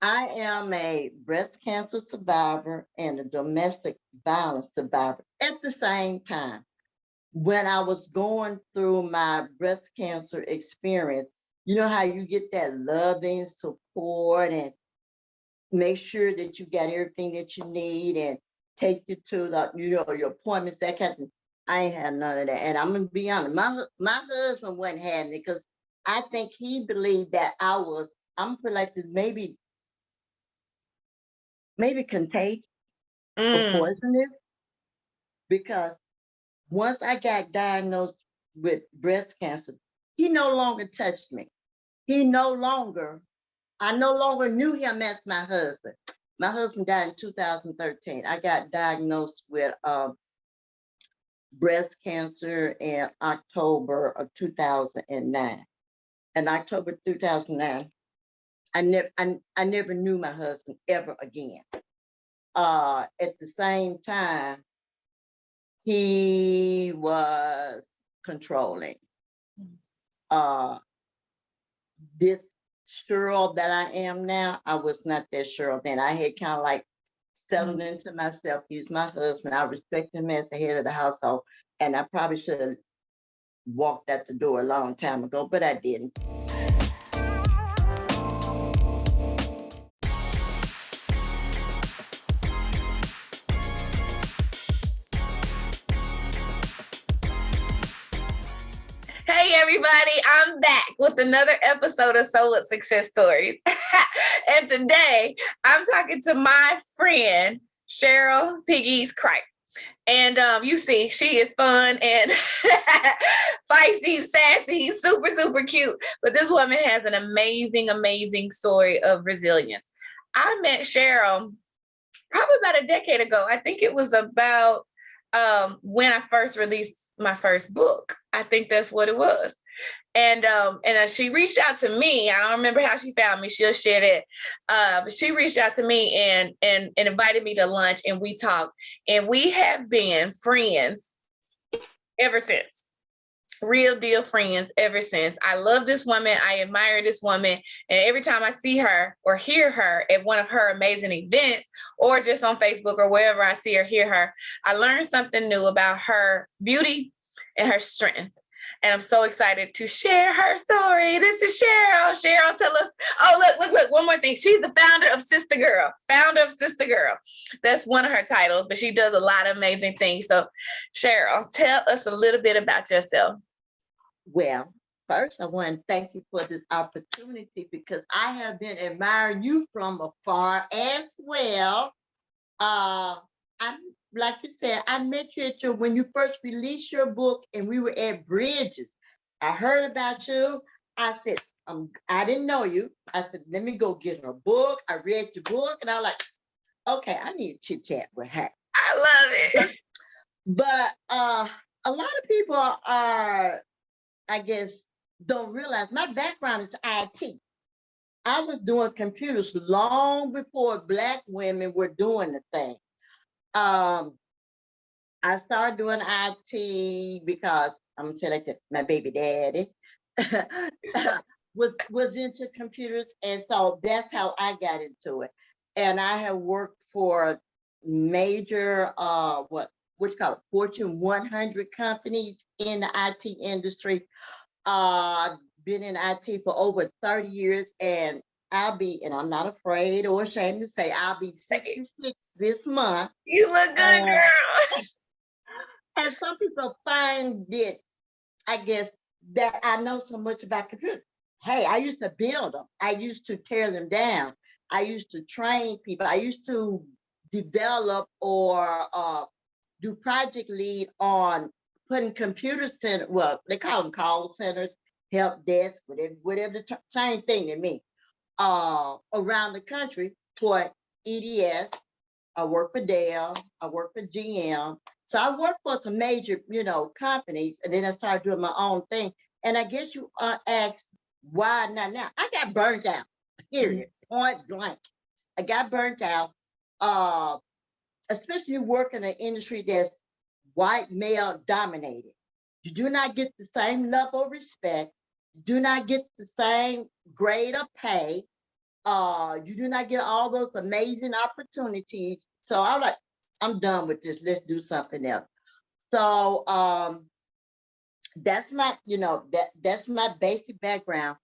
I am a breast cancer survivor and a domestic violence survivor at the same time. When I was going through my breast cancer experience, you know how you get that loving support and make sure that you got everything that you need and take you to the, your appointments, that kind of thing. I ain't had none of that. And I'm gonna be honest, my husband wasn't having it because I think he believed that I'm feel like this maybe contagious or Mm. poisonous, because once I got diagnosed with breast cancer, he no longer touched me. He no longer, I no longer knew him as my husband. My husband died in 2013. I got diagnosed with breast cancer in October of 2009. In October 2009, I never knew my husband ever again. At the same time, he was controlling. Uh, this Cheryl that I am now, I was not that Cheryl then. I had kind of like settled into myself. He's my husband. I respect him as the head of the household. And I probably should have walked out the door a long time ago, but I didn't. Hey everybody, I'm back with another episode of Solo Success Stories. And today I'm talking to my friend, Cherryl Pigues Crite. And you see, she is fun and feisty, sassy, super, super cute. But this woman has an amazing, amazing story of resilience. I met Cherryl probably about a decade ago. I think it was about when I first released my first book. I think that's what it was. And she reached out to me. I don't remember how she found me. She'll share that. But she reached out to me and invited me to lunch, and we talked. And we have been friends ever since. Real deal friends ever since. I love this woman. I admire this woman. And every time I see her or hear her at one of her amazing events or just on Facebook or wherever I see or hear her, I learn something new about her beauty and her strength. And I'm so excited to share her story. This is Cherryl. Cherryl, tell us. Oh, look. One more thing. She's the founder of Sister Girl. Founder of Sister Girl. That's one of her titles, but she does a lot of amazing things. So, Cherryl, tell us a little bit about yourself. Well, first, I want to thank you for this opportunity because I have been admiring you from afar as well. I'm like you said, I met you at when you first released your book, and we were at Bridges. I heard about you. I said, I didn't know you. I said, let me go get her book. I read your book, and I was like, okay, I need to chit chat with her. I love it. But a lot of people are, I guess, don't realize my background is IT. I was doing computers long before Black women were doing the thing. I started doing IT because I'm gonna say like that, my baby daddy was into computers, and so that's how I got into it. And I have worked for major what you call it, Fortune 100 companies in the IT industry. Been in IT for over 30 years, and and I'm not afraid or ashamed to say, I'll be 66 this month. You look good, girl. And some people find it, I guess, that I know so much about computers. Hey, I used to build them. I used to tear them down. I used to train people. I used to develop or do project lead on putting computer center, well, they call them call centers, help desk, whatever the same thing to me, around the country for EDS. I work for Dell, I work for GM. So I worked for some major, companies, and then I started doing my own thing. And I guess you asked why not now. I got burnt out, period, point blank. I got burnt out, especially working in an industry that's white male dominated. You do not get the same level of respect. You do not get the same grade of pay. You do not get all those amazing opportunities. So I'm like, I'm done with this. Let's do something else. So that's my, that's my basic background.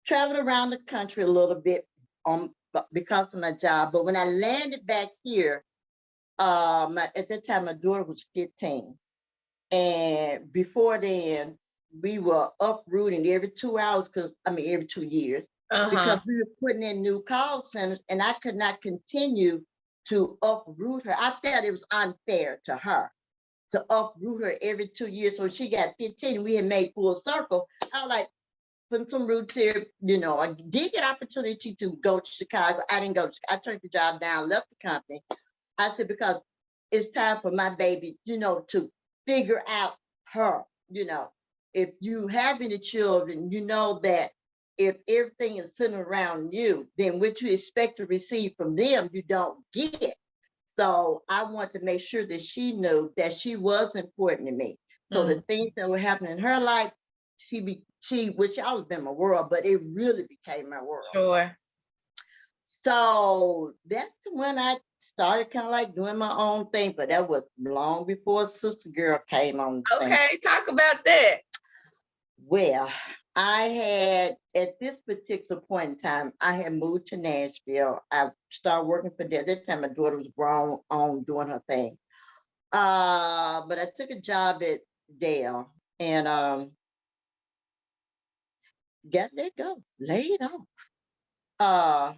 Traveled around the country a little bit because of my job. But when I landed back here, at that time my daughter was 15. And before then, we were uprooting every 2 hours, every 2 years, because we were putting in new call centers, and I could not continue to uproot her. I felt it was unfair to her to uproot her every 2 years. So she got 15, we had made full circle. I was like, putting some roots here. I did get opportunity to go to Chicago. I didn't go. I turned the job down, left the company. I said, because it's time for my baby, to figure out her. If you have any children, you know that if everything is centered around you, then what you expect to receive from them, you don't get. So I want to make sure that she knew that she was important to me. So the things that were happening in her life, which always been my world, but it really became my world. Sure. So that's when I started kind of like doing my own thing, but that was long before Sister Girl came on the scene. Okay, talk about that. Well, I had, at this particular point in time, I had moved to Nashville. I started working for Dale. At that time, my daughter was grown on doing her thing. But I took a job at Dale, and got let go, laid off.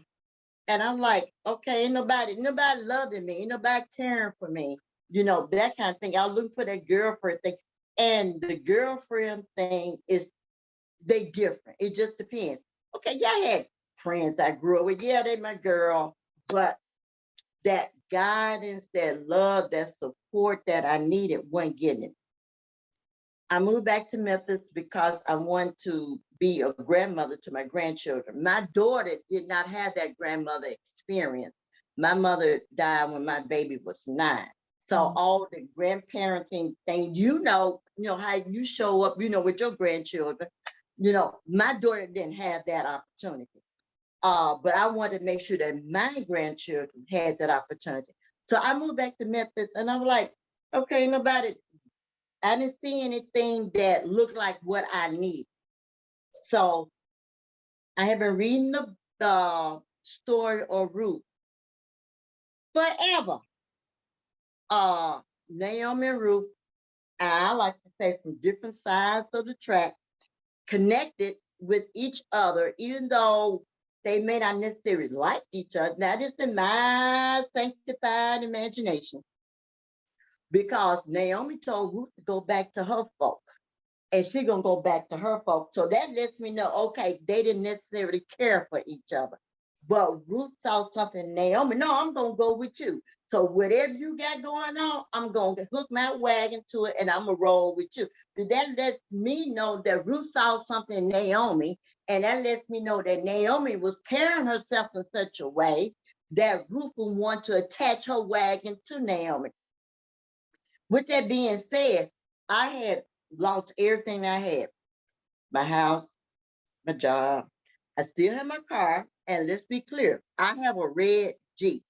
And I'm like, okay, ain't nobody loving me, ain't nobody caring for me, that kind of thing. I was looking for that girlfriend thing. And the girlfriend thing is, they different. It just depends. Okay, yeah, I had friends I grew up with. Yeah, they my girl. But that guidance, that love, that support that I needed, wasn't getting it. I moved back to Memphis because I wanted to be a grandmother to my grandchildren. My daughter did not have that grandmother experience. My mother died when my baby was 9. So all the grandparenting thing, how you show up, with your grandchildren, my daughter didn't have that opportunity. But I wanted to make sure that my grandchildren had that opportunity. So I moved back to Memphis, and I was like, okay, I didn't see anything that looked like what I need. So I have been reading the story of Ruth forever. Naomi and Ruth, and I like to say from different sides of the track, connected with each other, even though they may not necessarily like each other. That is in my sanctified imagination. Because Naomi told Ruth to go back to her folk, and she's gonna go back to her folk. So that lets me know, okay, they didn't necessarily care for each other. But Ruth saw something in Naomi. No, I'm gonna go with you. So whatever you got going on, I'm gonna hook my wagon to it, and I'm gonna roll with you. But that lets me know that Ruth saw something in Naomi, and that lets me know that Naomi was carrying herself in such a way that Ruth would want to attach her wagon to Naomi. With that being said, I had lost everything I had. My house, my job. I still have my car. And let's be clear, I have a red Jeep,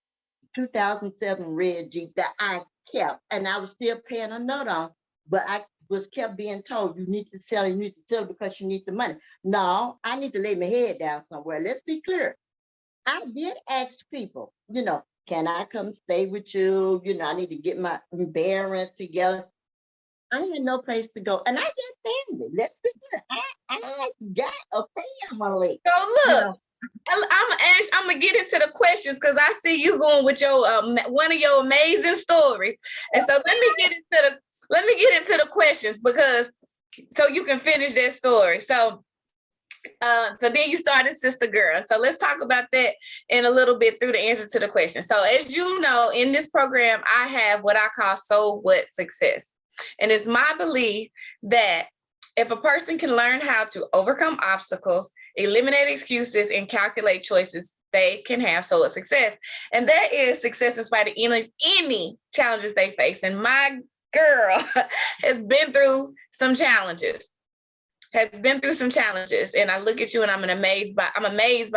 2007 red Jeep that I kept. And I was still paying a note on, but I was kept being told, you need to sell it because you need the money. No, I need to lay my head down somewhere. Let's be clear. I did ask people, can I come stay with you? I need to get my bearings together. I had no place to go. And I got family. Let's be clear. I got a family. So look, I'm gonna get into the questions because I see you going with your one of your amazing stories. And so let me get into the questions, because so you can finish that story. So then you started Sister Girl. So let's talk about that in a little bit through the answers to the question. So as you know, in this program, I have what I call So What Success. And it's my belief that if a person can learn how to overcome obstacles, eliminate excuses, and calculate choices, they can have so what success. And that is success in spite of any challenges they face. And my girl has been through some challenges. has been through some challenges, and I look at you and I'm amazed by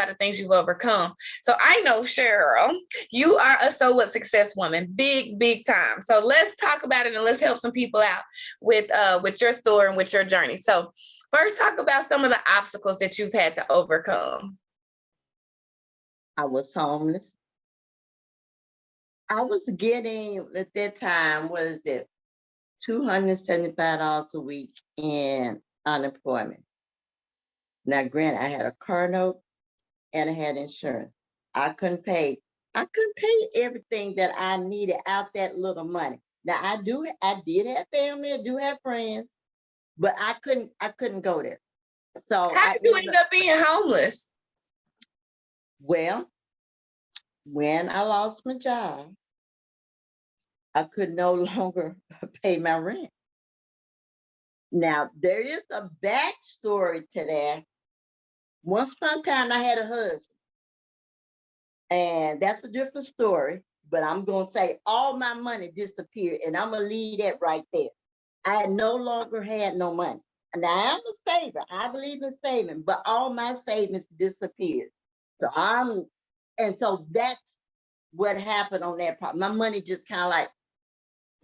the things you've overcome. So I know, Cherryl, you are a So What success woman, big time. So let's talk about it and let's help some people out with your story and with your journey. So first, talk about some of the obstacles that you've had to overcome. I was homeless. I was getting at that time, what is it, $275 a week in unemployment. Now, granted, I had a car note and I had insurance. I couldn't pay everything that I needed out that little money. Now I did have family, I do have friends, but I couldn't go there. So How did you end up being homeless? Well, when I lost my job, I could no longer pay my rent. Now, there is a backstory to that. Once upon a time, I had a husband, and that's a different story, but I'm going to say all my money disappeared, and I'm going to leave that right there. I no longer had no money. Now, I'm a saver. I believe in saving, but all my savings disappeared. And so that's what happened on that part. My money just kind of like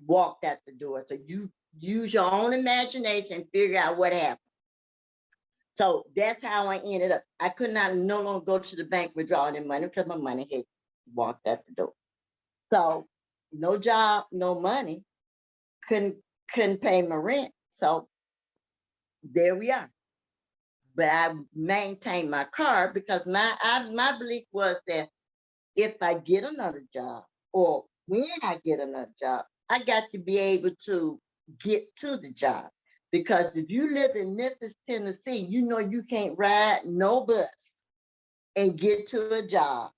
walked out the door. So you use your own imagination and figure out what happened. So that's how I ended up. I could not no longer go to the bank withdraw any money because my money had walked out the door. So no job, no money, couldn't pay my rent. So there we are. But I maintained my car because my belief was that if I get another job or when I get another job, I got to be able to get to the job. Because if you live in Memphis, Tennessee, you know you can't ride no bus and get to a job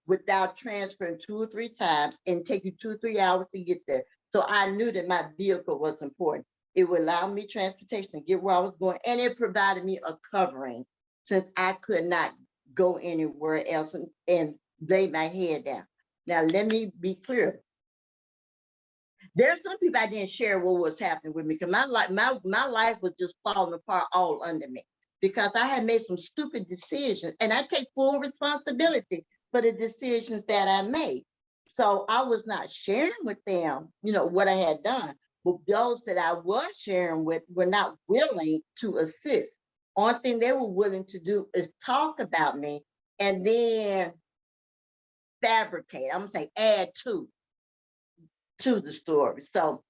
without transferring 2 or 3 times and take you 2 or 3 hours to get there. So I knew that my vehicle was important. It would allow me transportation to get where I was going, and it provided me a covering since I could not go anywhere else and lay my head down. Now, let me be clear. There's some people I didn't share what was happening with me because my life was just falling apart all under me because I had made some stupid decisions, and I take full responsibility for the decisions that I made. So I was not sharing with them, what I had done. But those that I was sharing with were not willing to assist. Only thing they were willing to do is talk about me and then fabricate. I'm gonna say add to the story. So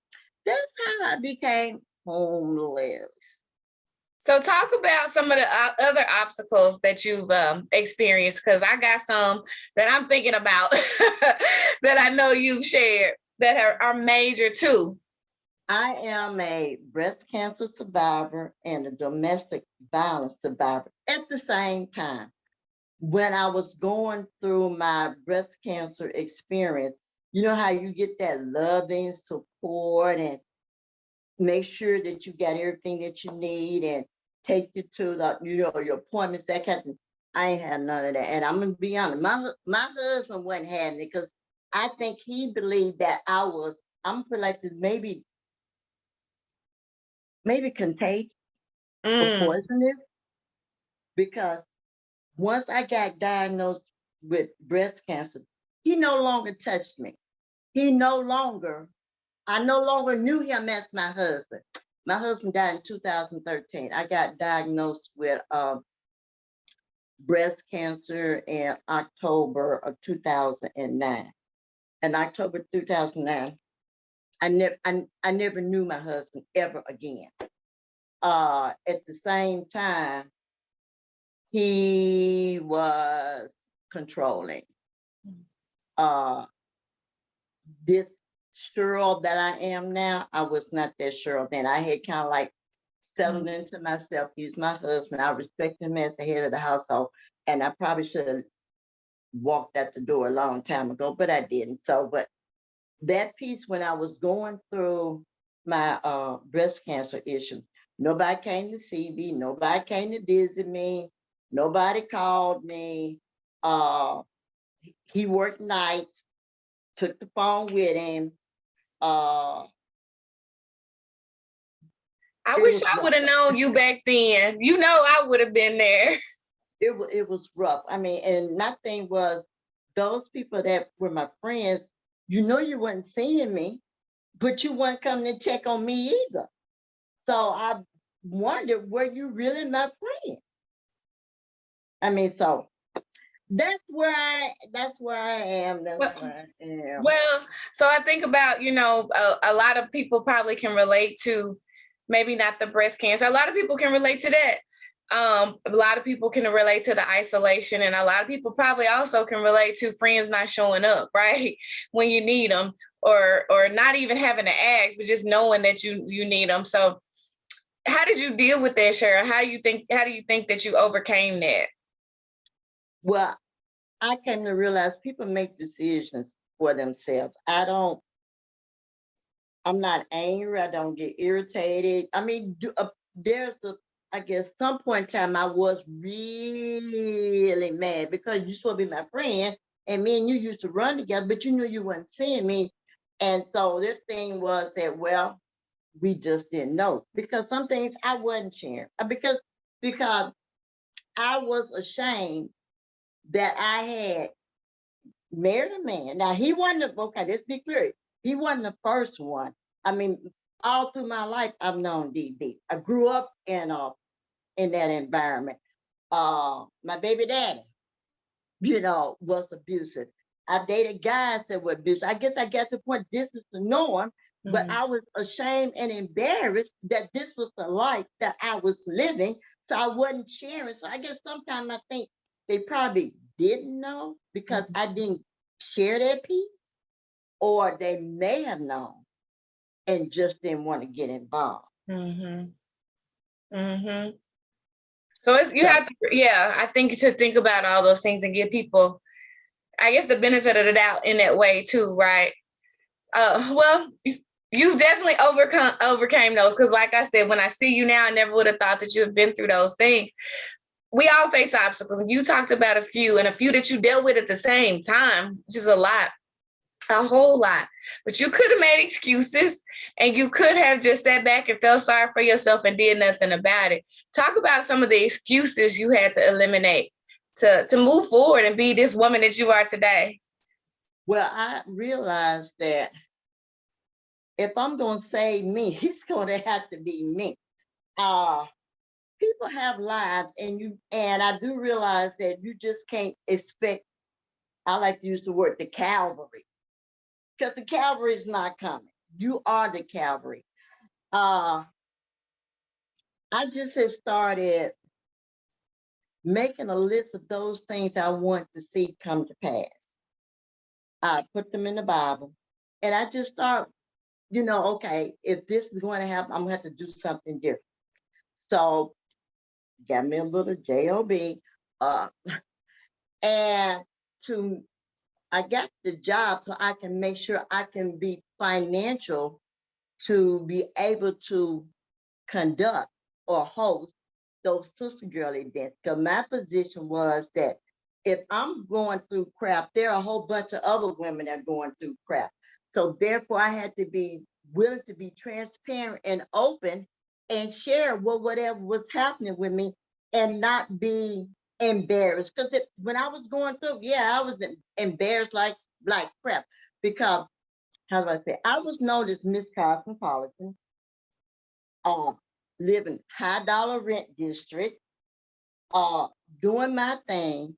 that's how I became homeless. So talk about some of the other obstacles that you've experienced, because I got some that I'm thinking about that I know you've shared that are major too. I am a breast cancer survivor and a domestic violence survivor at the same time. When I was going through my breast cancer experience, you know how you get that loving support and make sure that you got everything that you need and take you to the, your appointments, that kind of thing. I ain't had none of that. And I'm gonna be honest, my husband wasn't having it because I think he believed that I'm gonna put like this, maybe contagious or poisonous, because once I got diagnosed with breast cancer, he no longer touched me. I no longer knew him as my husband. My husband died in 2013. I got diagnosed with breast cancer in October of 2009. In October 2009, I never knew my husband ever again. At the same time, he was controlling. This Cherryl that I am now, I was not that Cherryl then. I had kind of like settled into myself. He's my husband. I respect him as the head of the household. And I probably should have walked out the door a long time ago, but I didn't. So, but that piece when I was going through my breast cancer issue, nobody came to see me. Nobody came to visit me. Nobody called me. He worked nights, took the phone with him. I It wish was I rough. would have known you back then. You know, I would have been there. It was rough. I mean, and my thing was those people that were my friends, you know, you weren't seeing me, but you weren't coming to check on me either. So I wondered, were you really my friend? I mean, so that's where I am. That's Well, where I am. well, so I think about, a lot of people probably can relate to maybe not the breast cancer. A lot of people can relate to that. A lot of people can relate to the isolation, and a lot of people probably also can relate to friends not showing up, right? When you need them, or not even having to ask, but just knowing that you need them. So how did you deal with that, Cheryl? How do you think that you overcame that? Well, I came to realize people make decisions for themselves. I'm not angry. I don't get irritated. I mean, I guess some point in time I was really mad because you supposed to be my friend and me and you used to run together, but you knew you weren't seeing me. And so this thing was that, well, we just didn't know because some things I wasn't sharing because I was ashamed that I had married a man. Now he wasn't okay, let's be clear. He wasn't the first one. I mean, all through my life, I've known DB. I grew up in that environment. My baby daddy, was abusive. I dated guys that were abusive. I guess the point this is the norm, but I was ashamed and embarrassed that this was the life that I was living. So I wasn't sharing. So I guess sometimes I think they probably didn't know because I didn't share that piece, or they may have known and just didn't want to get involved. Mm-hmm. Mm-hmm. So you So have to, yeah, I think to think about all those things and give people, I guess, the benefit of the doubt in that way too, right? Well, you definitely overcame those, because like I said, when I see you now, I never would have thought that you have been through those things. We all face obstacles, and you talked about a few, and a few that you dealt with at the same time, which is a whole lot. But you could have made excuses, and you could have just sat back and felt sorry for yourself and did nothing about it. Talk about some of the excuses you had to eliminate to move forward and be this woman that you are today. well, I realized that if I'm going to save me, it's going to have to be me. Uh, People have lives, and I do realize that you just can't expect. I like to use the word the cavalry because the cavalry is not coming. You are the cavalry. Uh, I just had started making a list of those things I want to see come to pass. I put them in the Bible, and I just start, okay, if this is going to happen, I'm going to have to do something different. So, got me a little job, uh, and to I got the job so I can make sure I can be financial to be able to conduct or host those sister girl events. Because my position was that if I'm going through crap, there are a whole bunch of other women that are going through crap. So therefore, I had to be willing to be transparent and open and share whatever was happening with me and not be embarrassed. Because when I was going through, yeah, I was embarrassed like crap. Because how do I say? I was known as Miss Cosmopolitan, uh, living high dollar rent district, uh, doing my thing,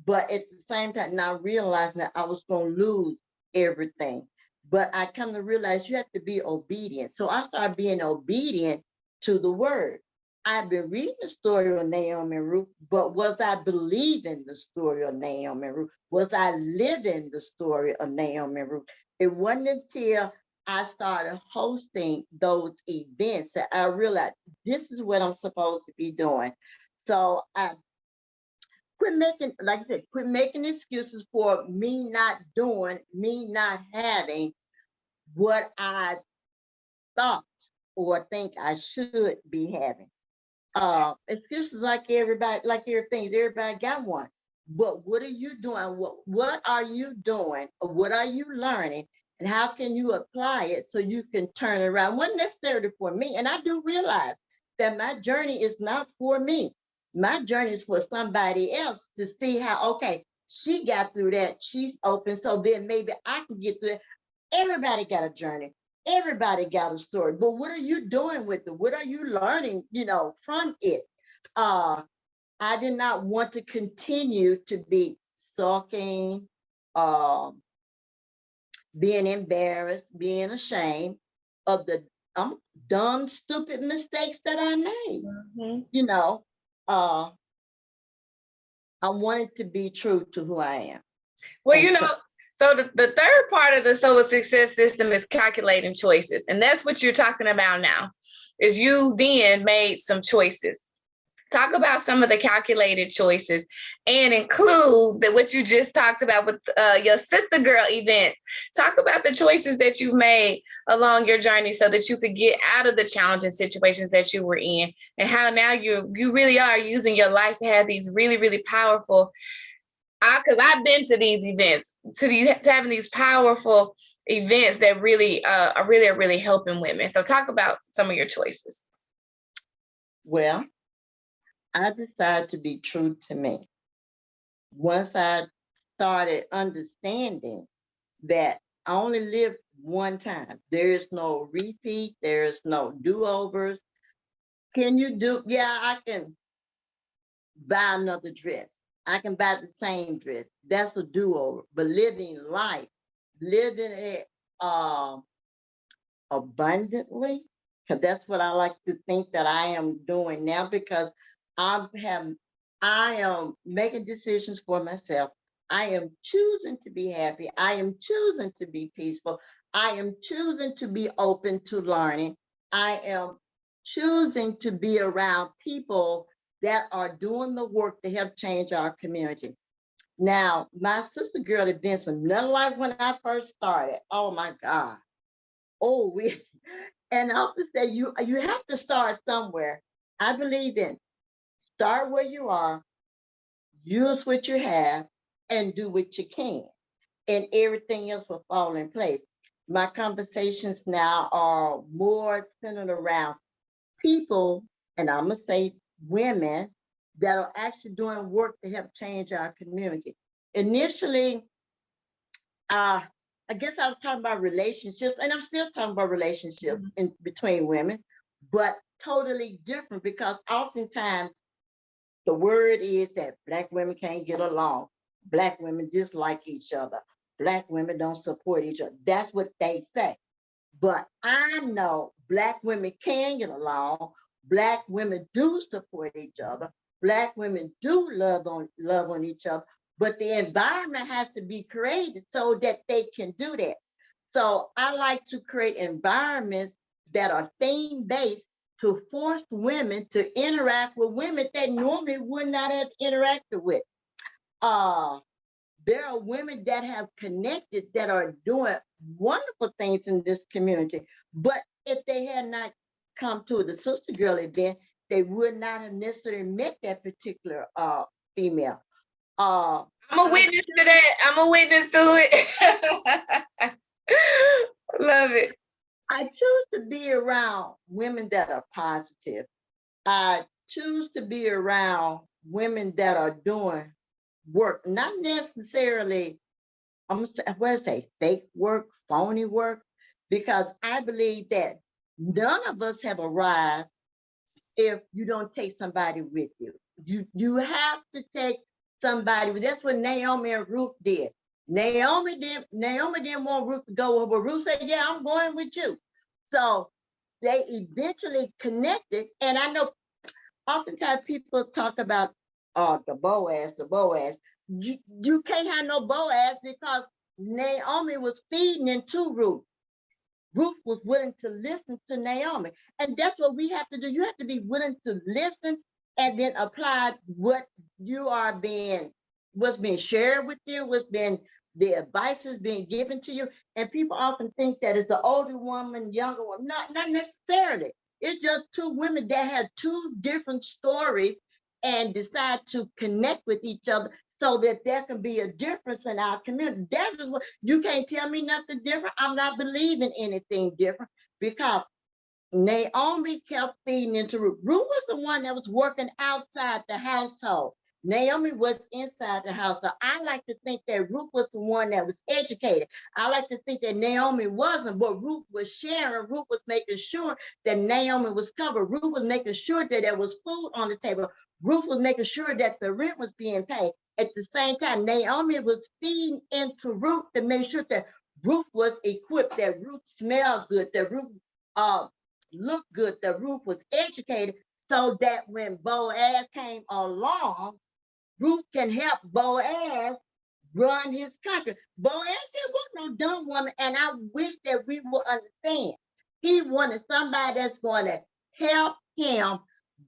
but at the same time, not realizing that I was going to lose everything. But I come to realize you have to be obedient. So I started being obedient to the word. I've been reading the story of Naomi and Ruth, but was I believing the story of Naomi and Ruth? Was I living the story of Naomi and Ruth? It wasn't until I started hosting those events that I realized this is what I'm supposed to be doing. So I quit making, like I said, quit making excuses for me not having what I thought or think I should be having. Excuses like everybody, like everybody got one. But what are you doing? What are you doing? What are you learning? and how can you apply it so you can turn it around? It wasn't necessarily for me. And I do realize that my journey is not for me. My journey is for somebody else to see how, okay, she got through that. She's open. So then maybe I can get through it. Everybody got a journey. Everybody got a story. But what are you doing with it? What are you learning, from it? I did not want to continue to be sulking, um, being embarrassed, being ashamed of the dumb, stupid mistakes that I made. Mhm. Uh, I wanted to be true to who I am. Well, And so the third part of the solo success system is calculating choices. And that's what you're talking about now, is you then made some choices. Talk about some of the calculated choices and include what you just talked about with your sister girl events. Talk about the choices that you've made along your journey so that you could get out of the challenging situations that you were in, and how now you really are using your life to have these really, really powerful, because I've been to these events, to having these powerful events that really are really helping women. So talk about some of your choices. well, I decided to be true to me. Once I started understanding that I only live one time, there is no repeat, there is no do-overs. Can you do? Yeah, I can buy another dress. I can buy the same dress. That's a do-over. But living life, living it abundantly, because that's what I like to think that I am doing now, because I am making decisions for myself. I am choosing to be happy. I am choosing to be peaceful. I am choosing to be open to learning. I am choosing to be around people that are doing the work to help change our community. Now, my sister girl events were nothing like when I first started. Oh my God. Oh, and I have to say, you have to start somewhere. I believe in start where you are, use what you have, and do what you can, and everything else will fall in place. My conversations now are more centered around people, and I'm gonna say women, that are actually doing work to help change our community. Initially, I guess I was talking about relationships, and I'm still talking about relationships in between women, but totally different, because oftentimes the word is that Black women can't get along. Black women dislike each other. Black women don't support each other. That's what they say. But I know Black women can get along. Black women do support each other. Black women do love on each other. But the environment has to be created so that they can do that. So I like to create environments that are theme-based to force women to interact with women they normally would not have interacted with. There are women that have connected that are doing wonderful things in this community. But if they had not come to the Sister Girl event, they would not have necessarily met that particular female. I'm a witness to that. I'm a witness to it. Love it. I choose to be around women that are positive. I choose to be around women that are doing work, not necessarily, I'm gonna say, what I say, fake work, phony work, because I believe that none of us have arrived if you don't take somebody with you. You have to take somebody with. That's what Naomi and Ruth did. Naomi didn't want Ruth to go, but Ruth said, "Yeah, I'm going with you." So they eventually connected, and I know oftentimes people talk about the Boaz, the Boaz. You can't have no Boaz because Naomi was feeding into Ruth. Ruth was willing to listen to Naomi. And that's what we have to do. You have to be willing to listen and then apply what you are what's being shared with you, the advice is being given to you. And people often think that it's the older woman, younger woman. Not necessarily. It's just two women that have two different stories and decide to connect with each other so that there can be a difference in our community. That is what, you can't tell me nothing different. I'm not believing anything different, because Naomi kept feeding into Ruth. Ruth was the one that was working outside the household. Naomi was inside the house. So I like to think that Ruth was the one that was educated. I like to think that Naomi wasn't, but Ruth was sharing. Ruth was making sure that Naomi was covered. Ruth was making sure that there was food on the table. Ruth was making sure that the rent was being paid. At the same time, Naomi was feeding into Ruth to make sure that Ruth was equipped, that Ruth smelled good, that Ruth looked good, that Ruth was educated, so that when Boaz came along, Ruth can help Boaz run his country. Boaz said, was no dumb woman, and I wish that we would understand. He wanted somebody that's going to help him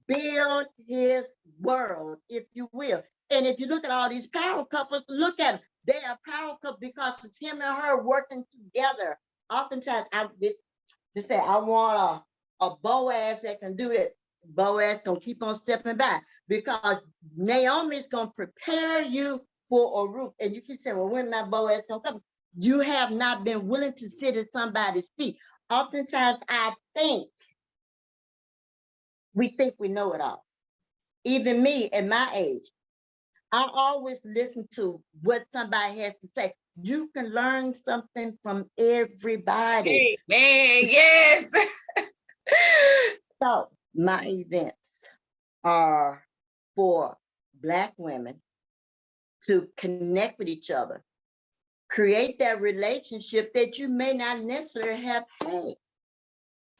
build his world, if you will. And if you look at all these power couples, look at them. They are power couples because it's him and her working together. Oftentimes, they say, I want a Boaz that can do it. Boaz gonna keep on stepping back, because Naomi's gonna prepare you for a Ruth. And you keep saying, well, when my Boaz gonna come? You have not been willing to sit at somebody's feet. Oftentimes, we think we know it all. Even me at my age, I always listen to what somebody has to say. You can learn something from everybody. Man, yes. So my events are for Black women to connect with each other, create that relationship that you may not necessarily have had,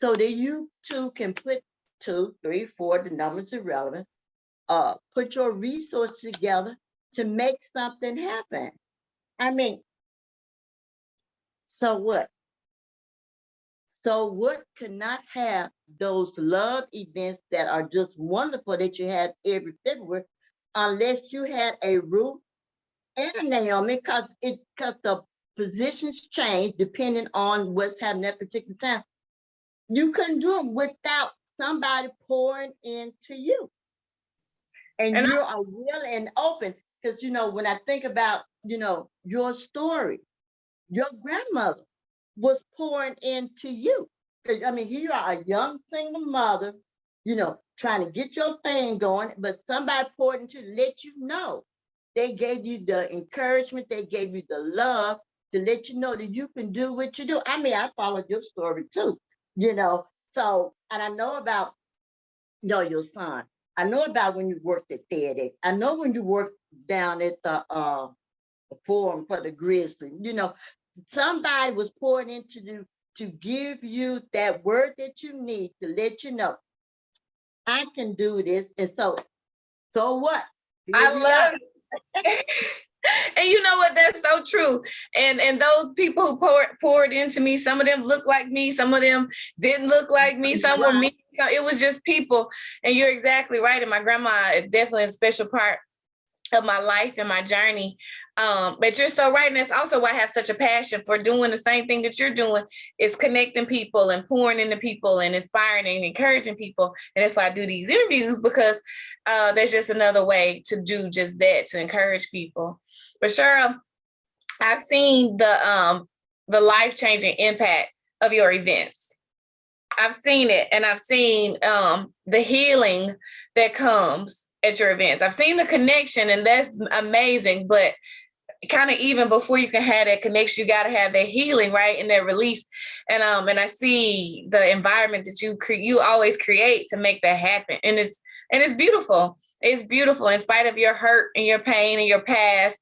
so that you two can put 2, 3, 4, the numbers are relevant, put your resources together to make something happen. I mean, so what? So what cannot have those love events that are just wonderful that you have every February, unless you had a Ruth and a Naomi, because the positions change depending on what's happening at particular time. You couldn't do them without somebody pouring into you. And you are willing and open, because when I think about your story, your grandmother was pouring into you. Because I mean, here you are, a young single mother, trying to get your thing going, but somebody poured into you to let you know. They gave you the encouragement, they gave you the love to let you know that you can do what you do. I mean, I followed your story too, So, and I know about your son. I know about when you worked at FedEx. I know when you worked down at the forum for the Grizzly. Somebody was pouring into you to give you that word that you need to let you know, I can do this. And so what? I love it. And you know what? That's so true. And those people who poured into me, some of them looked like me, some of them didn't look like me, some were me. So it was just people. And you're exactly right. And my grandma is definitely a special part of my life and my journey. But you're so right. And that's also why I have such a passion for doing the same thing that you're doing, is connecting people and pouring into people and inspiring and encouraging people. And that's why I do these interviews, because there's just another way to do just that, to encourage people. But Cherryl, I've seen the life-changing impact of your events. I've seen it, and I've seen the healing that comes at your events. I've seen the connection, and that's amazing, but kind of even before you can have that connection, you got to have that healing, right? And that release. And I see the environment that you always create to make that happen. And it's beautiful. It's beautiful in spite of your hurt and your pain and your past,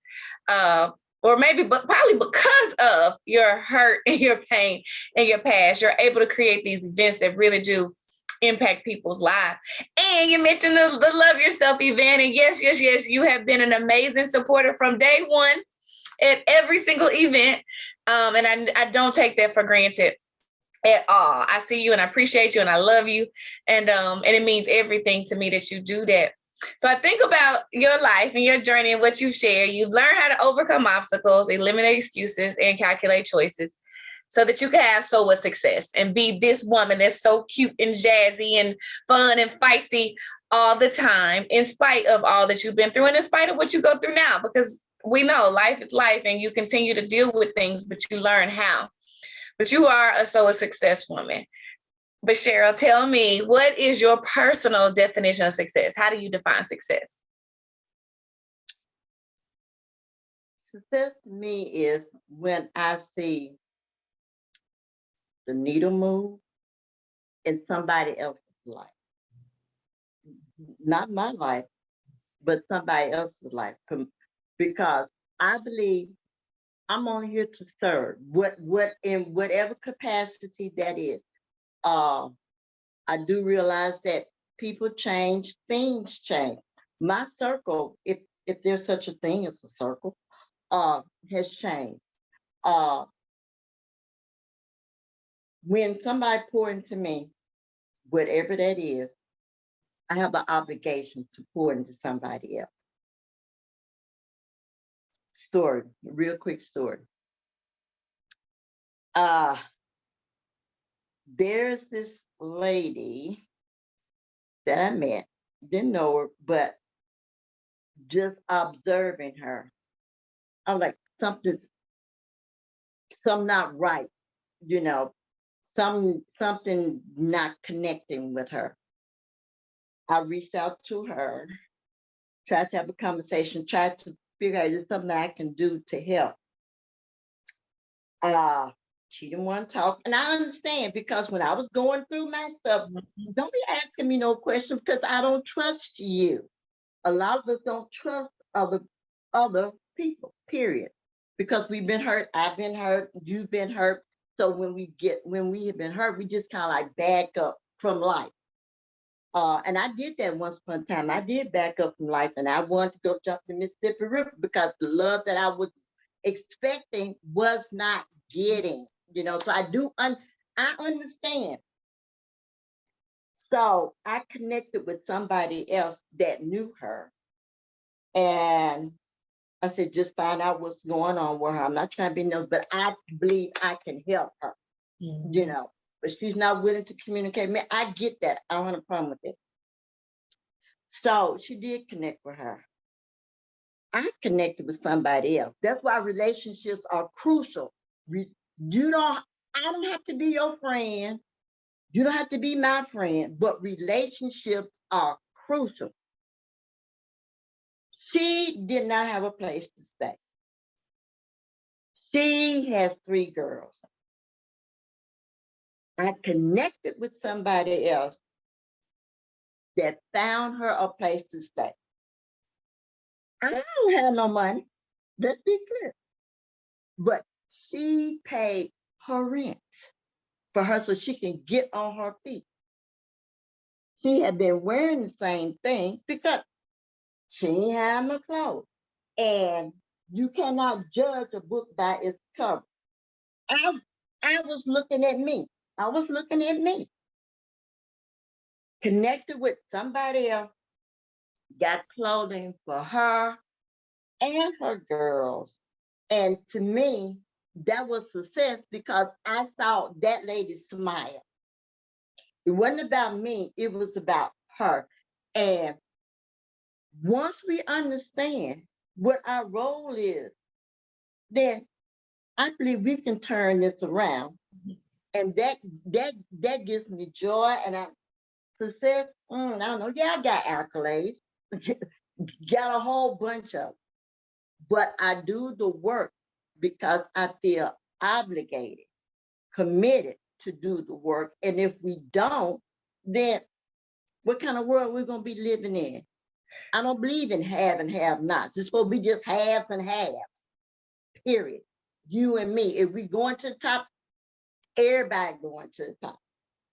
or maybe, but probably because of your hurt and your pain and your past, you're able to create these events that really do impact people's lives. And you mentioned the Love Yourself event. And yes, you have been an amazing supporter from day one at every single event. And I don't take that for granted at all. I see you and I appreciate you and I love you. And it means everything to me that you do that. So I think about your life and your journey and what you've shared. You've learned how to overcome obstacles, eliminate excuses, and calculate choices, so that you can have so much success and be this woman that's so cute and jazzy and fun and feisty all the time, in spite of all that you've been through and in spite of what you go through now, because we know life is life and you continue to deal with things, but you learn how. But you are a success woman. But Cherryl, tell me, what is your personal definition of success? How do you define success? Success to me is when I see the needle move in somebody else's life. Not my life, but somebody else's life. Because I believe I'm only here to serve. What in whatever capacity that is. I do realize that people change, things change. My circle, if there's such a thing as a circle, has changed. When somebody pour into me, whatever that is, I have an obligation to pour into somebody else. Story, real quick story. There's this lady that I met, didn't know her, but just observing her, I'm like, something not right, something not connecting with her. I reached out to her, tried to have a conversation, tried to figure out if there's something I can do to help. She didn't want to talk, and I understand, because when I was going through my stuff, don't be asking me no questions, because I don't trust you. A lot of us don't trust other people, period, because we've been hurt. I've been hurt. You've been hurt. So when we have been hurt, we just kind of like back up from life. And I did that once upon a time. I did back up from life, and I wanted to go jump the Mississippi River because the love that I was expecting was not getting. So I understand. So I connected with somebody else that knew her, and I said, just find out what's going on with her. I'm not trying to be nosy, but I believe I can help her. But she's not willing to communicate. Man, I get that. I don't have a problem with it. So she did connect with her. I connected with somebody else. That's why relationships are crucial. I don't have to be your friend. You don't have to be my friend, but relationships are crucial. She did not have a place to stay. She has 3 girls. I connected with somebody else that found her a place to stay. I don't have no money. Let's be clear. But she paid her rent for her so she can get on her feet. She had been wearing the same thing because she ain't have no clothes. And you cannot judge a book by its cover. I was looking at me. Connected with somebody else, got clothing for her and her girls. And to me, that was success because I saw that lady smile. It wasn't about me, it was about her. And once we understand what our role is, then I believe we can turn this around. And that gives me joy. And success, I don't know. Yeah, I got accolades, got a whole bunch of them. But I do the work because I feel obligated, committed to do the work. And if we don't, then what kind of world we're going to be living in? I don't believe in have and have nots. It's supposed to be just haves and halves, period. You and me. If we going to the top, everybody going to the top.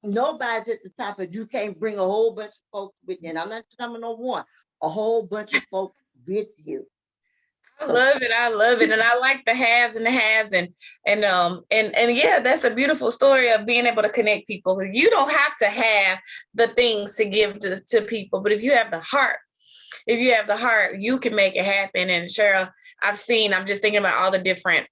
Nobody's at the top if you can't bring a whole bunch of folks with you. And I'm not talking no one, a whole bunch of folks with you. I love it. And I like the haves and the halves and yeah, that's a beautiful story of being able to connect people. You don't have to have the things to give to people, but if you have the heart, you can make it happen. And Cherryl, I'm just thinking about all the different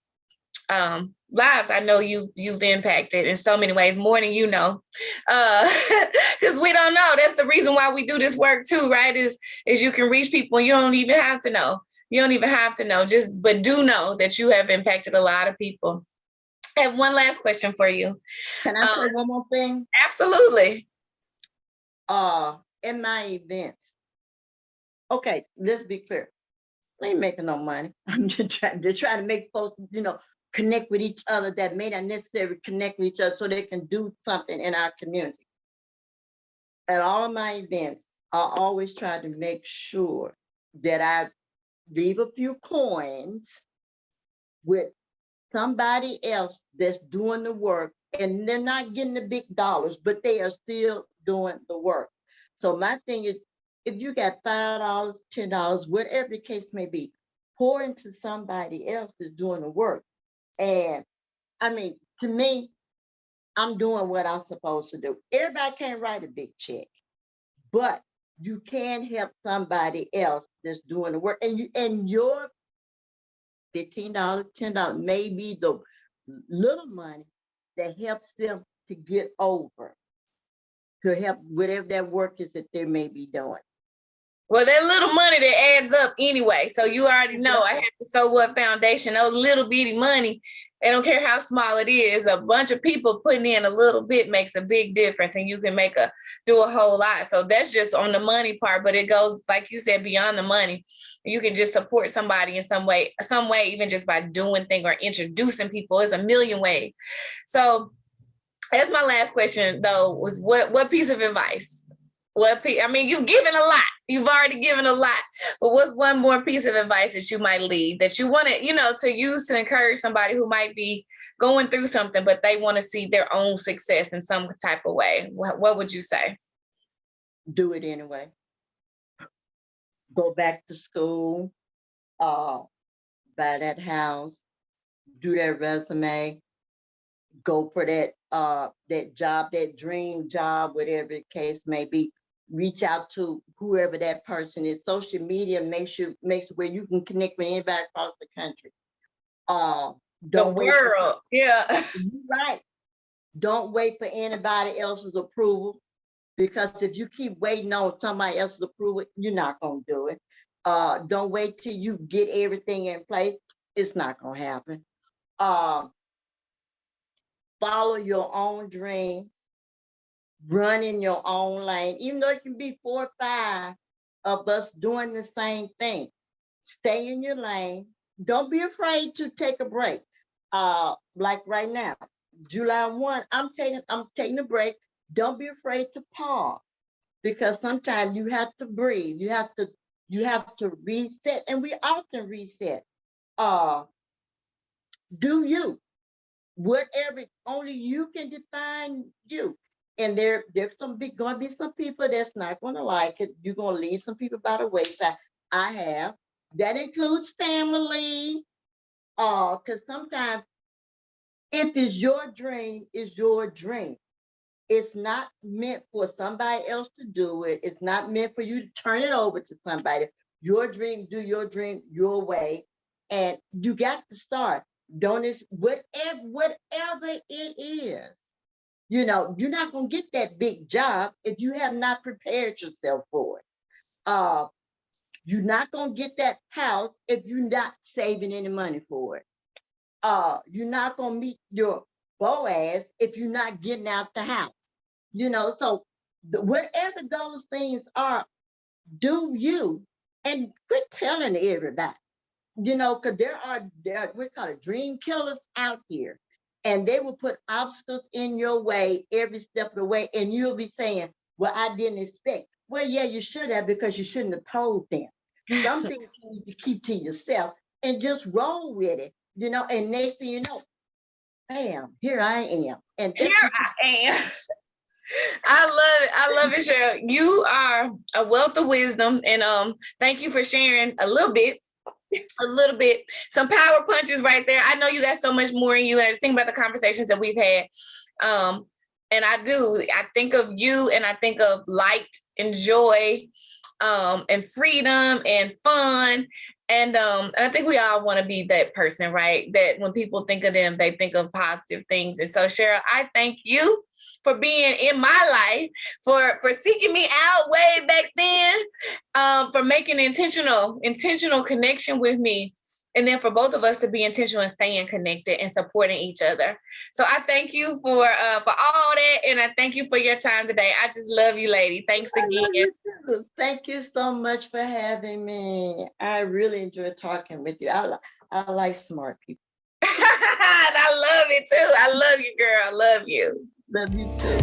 lives I know you've impacted in so many ways, more than you know. Because we don't know. That's the reason why we do this work too, right? Is you can reach people and you don't even have to know. You don't even have to know, but do know that you have impacted a lot of people. I have one last question for you. Can I say one more thing? Absolutely. In my events, okay, let's be clear. I ain't making no money. I'm just trying to make folks, connect with each other that may not necessarily connect with each other so they can do something in our community. At all of my events, I always try to make sure that I leave a few coins with somebody else that's doing the work, and they're not getting the big dollars, but they are still doing the work. So my thing is, if you got $5, $10, whatever the case may be, pour into somebody else that's doing the work. And I mean, to me, I'm doing what I'm supposed to do. Everybody can't write a big check, but you can help somebody else that's doing the work. And your $15, $10 may be the little money that helps them to get over, to help whatever that work is that they may be doing. Well, that little money that adds up anyway. So you already know I have the So What Foundation, those little bitty money. I don't care how small it is. A bunch of people putting in a little bit makes a big difference, and you can do a whole lot. So that's just on the money part, but it goes, like you said, beyond the money. You can just support somebody in some way, even just by doing things or introducing people. There's a million ways. So that's my last question, though, was what piece of advice? I mean, you've given a lot. You've already given a lot. But what's one more piece of advice that you might leave that you want to use to encourage somebody who might be going through something, but they want to see their own success in some type of way? What would you say? Do it anyway. Go back to school, buy that house, do that resume, go for that job, that dream job, whatever the case may be. Reach out to whoever that person is. Social media makes where you can connect with anybody across the country. The world, yeah. Right. Don't wait for anybody else's approval, because if you keep waiting on somebody else's approval, you're not gonna do it. Don't wait till you get everything in place. It's not gonna happen. Follow your own dream. Run in your own lane, even though it can be 4 or 5 of us doing the same thing. Stay in your lane. Don't be afraid to take a break. Like right now, July 1, I'm taking a break. Don't be afraid to pause, because sometimes you have to breathe. You have to reset, and we often reset. Do you, whatever only you can define you. And there's gonna be some people that's not gonna like it. You're gonna leave some people by the wayside. I have. That includes family. Because sometimes if it's your dream, it's your dream. It's not meant for somebody else to do it. It's not meant for you to turn it over to somebody. Your dream, do your dream your way. And you got to start. Don't it, whatever it is. You're not going to get that big job if you have not prepared yourself for it. You're not going to get that house if you're not saving any money for it. You're not going to meet your Boaz if you're not getting out the house. So whatever those things are, do you, and quit telling everybody. Because there are we call it dream killers out here. And they will put obstacles in your way every step of the way. And you'll be saying, well, I didn't expect. Well, yeah, you should have, because you shouldn't have told them. Some things you need to keep to yourself and just roll with it, and next thing you know, bam, here I am. And here I am. I love it, Cherryl. You are a wealth of wisdom. And thank you for sharing a little bit, some power punches right there. I know you got so much more in you, and I just think about the conversations that we've had. And I think of you, and I think of light and joy, and freedom and fun. And I think we all want to be that person, right? That when people think of them, they think of positive things. And so, Cherryl, I thank you for being in my life, for seeking me out way back then, for making intentional connection with me. And then for both of us to be intentional and staying connected and supporting each other. So I thank you for all that. And I thank you for your time today. I just love you, lady. Thanks I love again. you too. Thank you so much for having me. I really enjoy talking with you. I like smart people. I love it too. I love you, girl. I love you. Love you too.